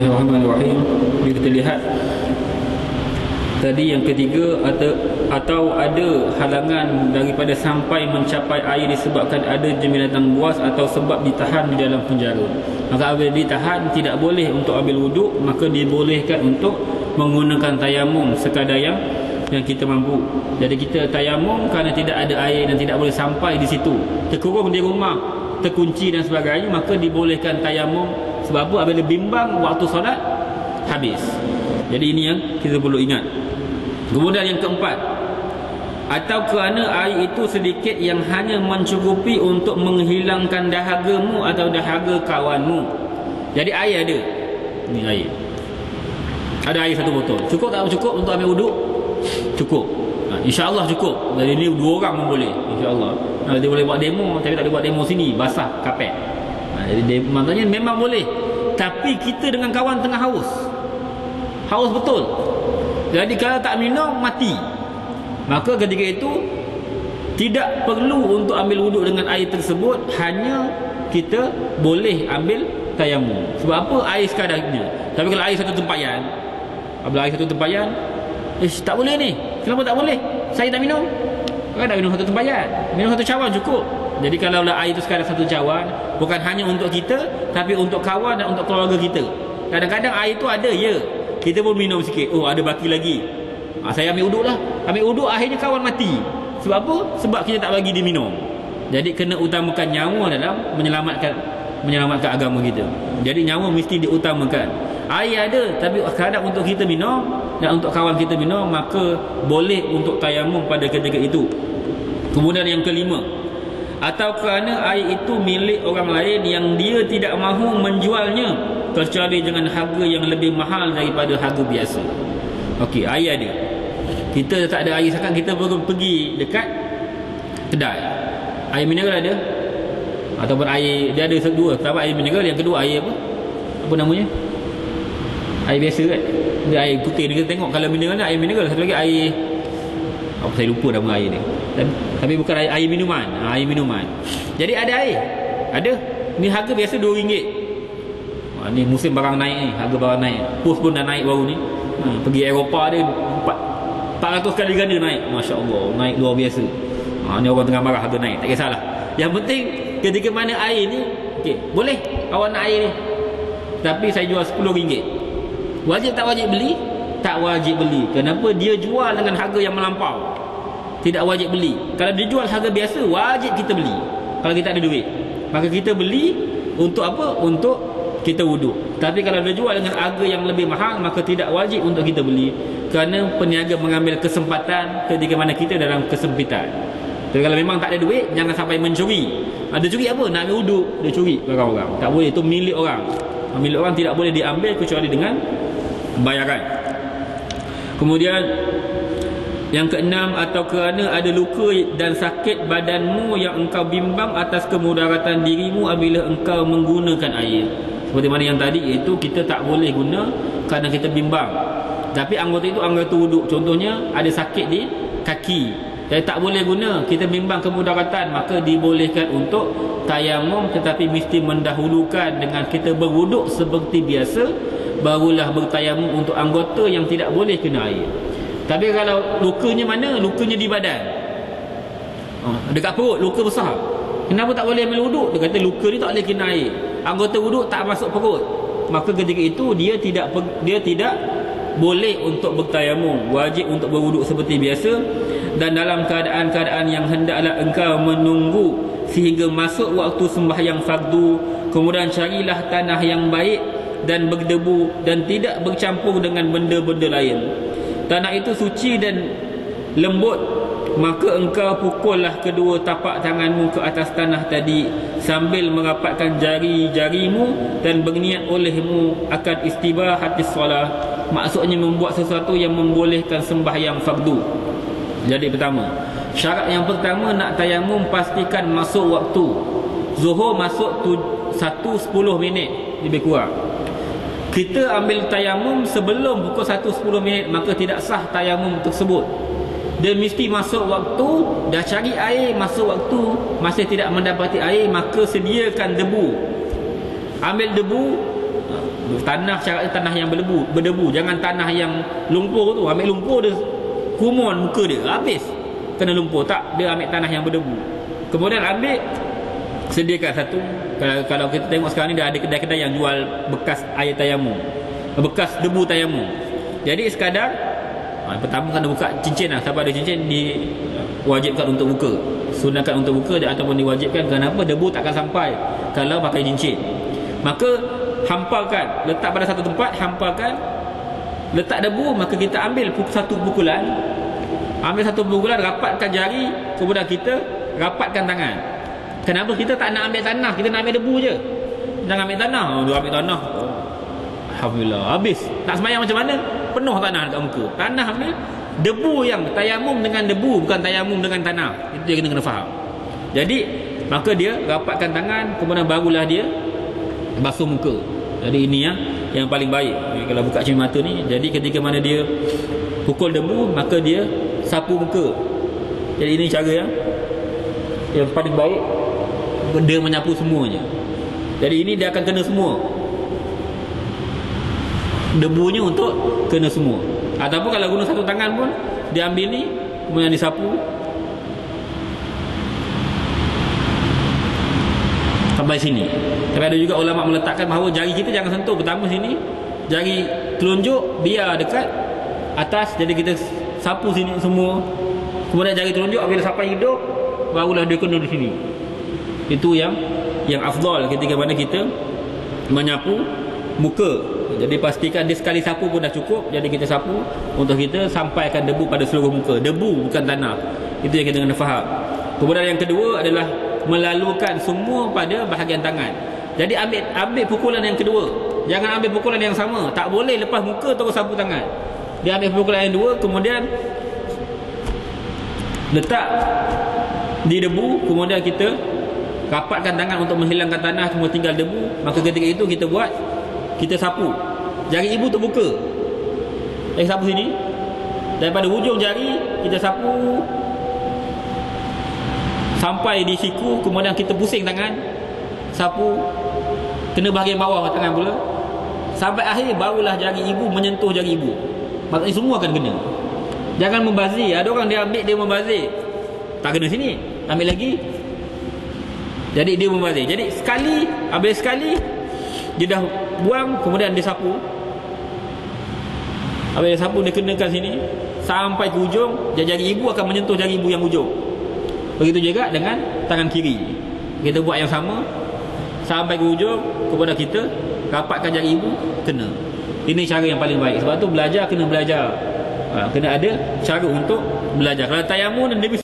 Bismillahirrahmanirrahim. Kita lihat tadi yang ketiga, atau ada halangan daripada sampai mencapai air disebabkan ada binatang buas atau sebab ditahan di dalam penjara. Maka apabila ditahan tidak boleh untuk ambil wuduk, maka dibolehkan untuk menggunakan tayamum sekadar yang kita mampu. Jadi kita tayamum kerana tidak ada air dan tidak boleh sampai di situ, terkurung di rumah, terkunci dan sebagainya, maka dibolehkan tayamum. Sebab apa? Apabila bimbang waktu solat habis. Jadi ini yang kita perlu ingat. Kemudian yang keempat, atau kerana air itu sedikit yang hanya mencukupi untuk menghilangkan dahagamu atau dahaga kawanmu. Jadi air ada. Ini air. Ada air satu botol. Cukup tak cukup untuk ambil wuduk? Cukup. InsyaAllah cukup. Jadi ini 2 orang pun boleh, InsyaAllah. Dia boleh buat demo, tapi tak boleh buat demo sini, basah kapet. Jadi maknanya memang boleh. Tapi kita dengan kawan tengah haus betul. Jadi kalau tak minum mati, maka ketika itu tidak perlu untuk ambil wuduk dengan air tersebut. Hanya kita boleh ambil tayamum. Sebab apa? Air sekadarnya. Tapi kalau air satu tempayan, apabila air satu tempayan, tak boleh ni. Kenapa tak boleh? Saya tak minum. Kan tak minum satu tempayan, minum satu cawan cukup. Jadi kalau air itu sekadar satu cawan, bukan hanya untuk kita, tapi untuk kawan dan untuk keluarga kita. Kadang-kadang air itu ada, ya, kita pun minum sikit, oh ada baki lagi, saya ambil uduk lah. Ambil uduk, akhirnya kawan mati. Sebab apa? Sebab kita tak bagi dia minum. Jadi kena utamakan nyawa dalam menyelamatkan agama kita. Jadi nyawa mesti diutamakan. Air ada, tapi kadang untuk kita minum dan untuk kawan kita minum, maka boleh untuk tayamum pada ketika itu. Kemudian yang kelima, atau kerana air itu milik orang lain yang dia tidak mahu menjualnya kecuali dengan harga yang lebih mahal daripada harga biasa. Okey, air ada. Kita tak ada air sekarang, kita pergi dekat kedai. Air mineral ada, ataupun air, dia ada dua. Pertama air mineral, yang kedua air apa? Apa namanya? Air biasa kan? Dia air putih. Kita tengok kalau mineral ni air mineral. Satu lagi air apa, saya lupa nama air ni. Tapi bukan air minuman. Air minuman. Jadi ada air. Ada. Ni harga biasa RM2. Ni musim barang naik ni. Harga barang naik. Pus pun dah naik baru ni. Pergi Eropah dia 400 kali ganda naik. Masya Allah. Naik luar biasa. Ni orang tengah marah harga naik. Tak kisahlah. Yang penting ketika mana air ni, okay, boleh awak nak air ni, tapi saya jual RM10. Wajib tak wajib beli? Tak wajib beli. Kenapa? Dia jual dengan harga yang melampau. Tidak wajib beli. Kalau dia jual harga biasa, wajib kita beli. Kalau kita ada duit, maka kita beli untuk apa? Untuk kita wuduk. Tapi kalau dia jual dengan harga yang lebih mahal, maka tidak wajib untuk kita beli. Kerana peniaga mengambil kesempatan ketika mana kita dalam kesempitan. Tapi kalau memang tak ada duit, jangan sampai mencuri. Ada curi apa? Nak ambil wuduk, dia curi barang orang. Tak boleh, itu milik orang. Milik orang tidak boleh diambil kecuali dengan bayaran. Kemudian yang keenam, atau kerana ada luka dan sakit badanmu yang engkau bimbang atas kemudaratan dirimu apabila engkau menggunakan air. Seperti mana yang tadi, iaitu kita tak boleh guna kerana kita bimbang. Tapi anggota itu anggota wuduk. Contohnya ada sakit di kaki, jadi tak boleh guna, kita bimbang kemudaratan, maka dibolehkan untuk tayamum, tetapi mesti mendahulukan dengan kita berwuduk seperti biasa, barulah bertayamum untuk anggota yang tidak boleh kena air. Tapi kalau lukanya mana? Lukanya di badan, dekat perut, luka besar. Kenapa tak boleh ambil wuduk? Dia kata luka ni tak boleh kena air, anggota wuduk tak masuk perut. Maka ketika itu dia tidak boleh untuk bertayamum, wajib untuk berwuduk seperti biasa. Dan dalam keadaan-keadaan yang hendaklah engkau menunggu sehingga masuk waktu sembahyang fardu, kemudian carilah tanah yang baik dan berdebu dan tidak bercampur dengan benda-benda lain. Tanah itu suci dan lembut, maka engkau pukullah kedua tapak tanganmu ke atas tanah tadi sambil merapatkan jari-jarimu dan berniat olehmu akan istibahatis solah. Maksudnya membuat sesuatu yang membolehkan sembahyang fardu. Jadi pertama, syarat yang pertama nak tayamum, pastikan masuk waktu. Zuhur masuk 1:10 lebih kurang. Kita ambil tayamum sebelum pukul 1:10, maka tidak sah tayamum tersebut. Dia mesti masuk waktu. Dah cari air, masuk waktu, masih tidak mendapati air, maka sediakan debu. Ambil debu, Tanah syaratnya tanah yang berdebu. Jangan tanah yang lumpur tu. Ambil lumpur dia kumon muka dia, habis kena lumpur. Tak, dia ambil tanah yang berdebu. Kemudian ambil, sediakan satu. Kalau kita tengok sekarang ni dah ada kedai-kedai yang jual bekas air tayamum, bekas debu tayamum. Jadi sekadar pertama kena buka cincin lah. Siapa ada cincin diwajibkan untuk buka, sunatkan untuk buka ataupun diwajibkan. Kenapa? Debu takkan sampai kalau pakai cincin. Maka hampalkan, letak pada satu tempat, hampalkan, letak debu. Maka kita ambil satu pukulan, rapatkan jari, kemudian kita rapatkan tangan. Kenapa? Kita tak nak ambil tanah, kita nak ambil debu je. Jangan ambil tanah. Dia ambil tanah, alhamdulillah, habis. Nak sembahyang macam mana? Penuh tanah dekat muka. Tanah ambil, debu yang tayamum dengan debu, bukan tayamum dengan tanah. Itu yang kena faham. Jadi maka dia rapatkan tangan, kemudian barulah dia basuh muka. Jadi ini yang paling baik. Kalau buka cermin mata ni, jadi ketika mana dia pukul debu, maka dia sapu muka. Jadi ini cara yang paling baik, dia menyapu semuanya. Jadi ini dia akan kena semua debunya, untuk kena semua. Ataupun kalau guna satu tangan pun, dia ambil ni, kemudian disapu sampai sini. Tapi ada juga ulama meletakkan bahawa jari kita jangan sentuh. Pertama sini, jari telunjuk biar dekat atas, jadi kita sapu sini semua. Kemudian jari telunjuk apabila sampai hidung, barulah dia kena di sini. Itu yang afdal ketika mana kita menyapu muka. Jadi pastikan dia sekali sapu pun dah cukup. Jadi kita sapu untuk kita sampaikan debu pada seluruh muka. Debu bukan tanah. Itu yang kita kena faham. Kemudian yang kedua adalah melalukan semua pada bahagian tangan. Jadi ambil pukulan yang kedua. Jangan ambil pukulan yang sama. Tak boleh lepas muka terus sapu tangan. Dia ambil pukulan yang dua, kemudian letak di debu, kemudian kita rapatkan tangan untuk menghilangkan tanah, semua tinggal debu. Maka ketika itu kita sapu. Jari ibu terbuka. Kita sapu sini. Daripada hujung jari kita sapu sampai di siku, kemudian kita pusing tangan, sapu kena bahagian bawah tangan pula. Sampai akhir barulah jari ibu menyentuh jari ibu. Maksudnya semua akan kena. Jangan membazir. Ada orang dia ambil, dia membazir. Tak kena sini, ambil lagi. Jadi dia membazir. Jadi habis sekali dia dah buang, kemudian dia sapu. Habis dia sapu, dia kenakan sini sampai ke hujung. Jari ibu akan menyentuh jari ibu yang hujung. Begitu juga dengan tangan kiri. Kita buat yang sama sampai ke hujung, kemudian kita rapatkan jari ibu, kena. Ini cara yang paling baik. Sebab tu belajar kena belajar. Kena ada cara untuk belajar. Kalau tayamum, Nabi